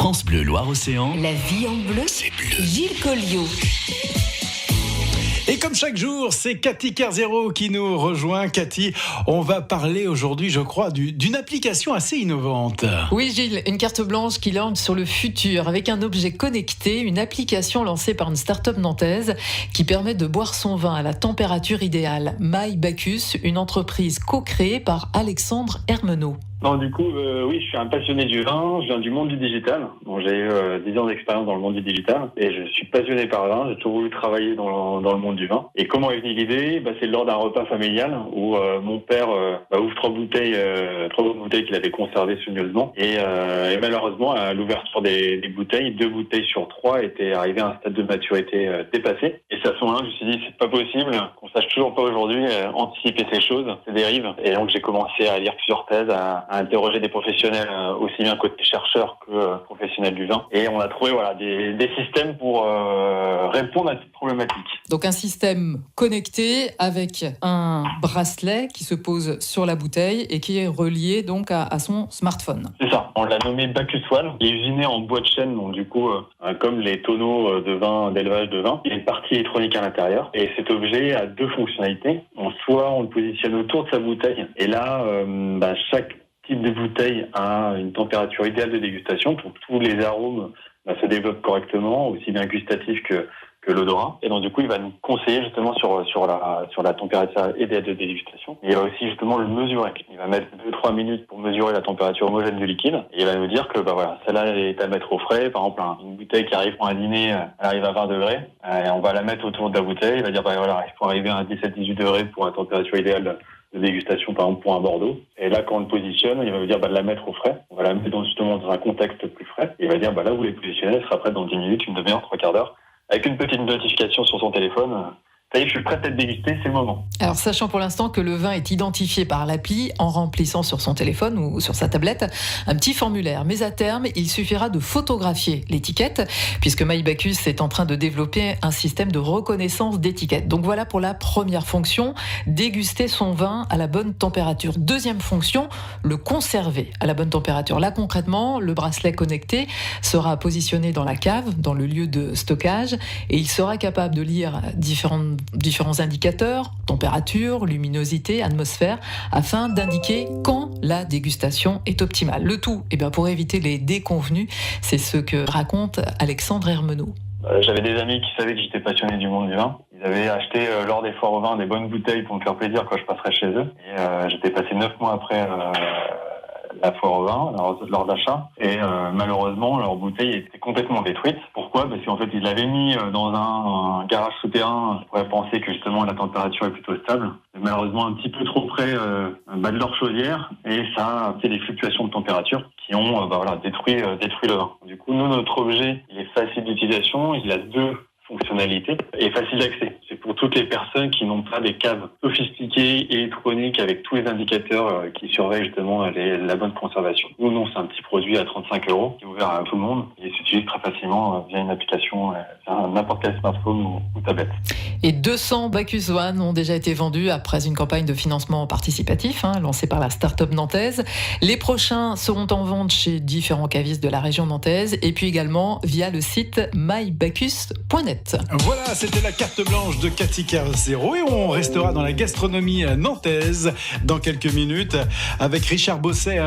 France Bleu Loire-Océan. La vie en bleu, C'est bleu. Gilles Colliot. Et comme chaque jour, c'est Cathy Kerzero qui nous rejoint. Cathy, on va parler aujourd'hui, je crois, d'une application assez innovante. Oui Gilles, une carte blanche qui lance sur le futur avec un objet connecté, une application lancée par une start-up nantaise qui permet de boire son vin à la température idéale. My Bacchus, une entreprise co-créée par Alexandre Hermenot. Non, du coup, oui, je suis un passionné du vin, je viens du monde du digital. Bon, j'ai eu 10 ans d'expérience dans le monde du digital et je suis passionné par le vin, j'ai toujours voulu travailler dans le monde du vin. Et comment est venue l'idée ? C'est lors d'un repas familial où mon père ouvre trois bouteilles qu'il avait conservées soigneusement. Et malheureusement, à l'ouverture des bouteilles, 2 bouteilles sur 3 étaient arrivées à un stade de maturité dépassé. Et c'est à ce moment-là, je me suis dit, c'est pas possible qu'on sache toujours pas aujourd'hui anticiper ces choses, ces dérives. Et donc, j'ai commencé à lire plusieurs thèses, à interroger des professionnels aussi bien côté chercheurs que professionnels du vin. Et on a trouvé des systèmes pour répondre à cette problématique. Donc un système connecté avec un bracelet qui se pose sur la bouteille et qui est relié donc à son smartphone. C'est ça. On l'a nommé Bacchus One. Il est usiné en bois de chêne, donc du coup, comme les tonneaux de vin, d'élevage de vin. Il y a une partie électronique à l'intérieur. Et cet objet a 2 fonctionnalités. Soit on le positionne autour de sa bouteille. Et là, chaque type de bouteille a une température idéale de dégustation pour que tous les arômes se développent correctement, aussi bien gustatifs que l'odorat. Et donc du coup, il va nous conseiller justement sur la température idéale de dégustation. Et il va aussi justement le mesurer. Il va mettre 2-3 minutes pour mesurer la température homogène du liquide. Et il va nous dire que celle-là elle est à mettre au frais. Par exemple, une bouteille qui arrive pour un dîner, elle arrive à 20 degrés. Et on va la mettre autour de la bouteille. Il va dire il faut arriver à 17-18 degrés pour la température idéale de dégustation, par exemple, pour un Bordeaux. Et là, quand on le positionne, il va nous dire de la mettre au frais. On va la mettre justement dans un contexte plus frais. Et il va dire, là où vous les positionnez, elle sera prête dans 10 minutes, une demi-heure, 3 quarts d'heure. Avec une petite notification sur son téléphone. Ça y est, je suis prête à être dégusté, c'est le moment. Alors, sachant pour l'instant que le vin est identifié par l'appli en remplissant sur son téléphone ou sur sa tablette un petit formulaire. Mais à terme, il suffira de photographier l'étiquette puisque My Bacchus est en train de développer un système de reconnaissance d'étiquette. Donc voilà pour la première fonction, déguster son vin à la bonne température. Deuxième fonction, le conserver à la bonne température. Là, concrètement, le bracelet connecté sera positionné dans la cave, dans le lieu de stockage et il sera capable de lire différents indicateurs, température, luminosité, atmosphère, afin d'indiquer quand la dégustation est optimale. Le tout, pour éviter les déconvenus, c'est ce que raconte Alexandre Hermenot. J'avais des amis qui savaient que j'étais passionné du monde du vin. Ils avaient acheté lors des foires au vin des bonnes bouteilles pour me faire plaisir quand je passerais chez eux. Et j'étais passé 9 mois après la foire au vin, lors d'achat. Et malheureusement, leur bouteille était complètement détruite. Pourquoi ? Parce qu'en fait, ils l'avaient mis dans un garage souterrain. On pourrait penser que justement la température est plutôt stable. Mais malheureusement, un petit peu trop près de leur chaudière. Et ça a fait des fluctuations de température qui ont détruit le vin. Du coup, nous, notre objet, il est facile d'utilisation. Il a 2 fonctionnalités et facile d'accès. C'est pour toutes les personnes qui n'ont pas des caves sophistiquées, électroniques, avec tous les indicateurs qui surveillent justement la bonne conservation. Nous, non, c'est un petit produit à 35 € qui est ouvert à tout le monde. Il s'utilise très facilement via une application, n'importe quel smartphone ou tablette. Et 200 Bacchus One ont déjà été vendus après une campagne de financement participatif lancée par la start-up nantaise. Les prochains seront en vente chez différents cavistes de la région nantaise et puis également via le site mybacchus.net. Voilà, c'était la carte blanche de Cathy Kerzero et on restera dans la gastronomie nantaise dans quelques minutes avec Richard Bosset.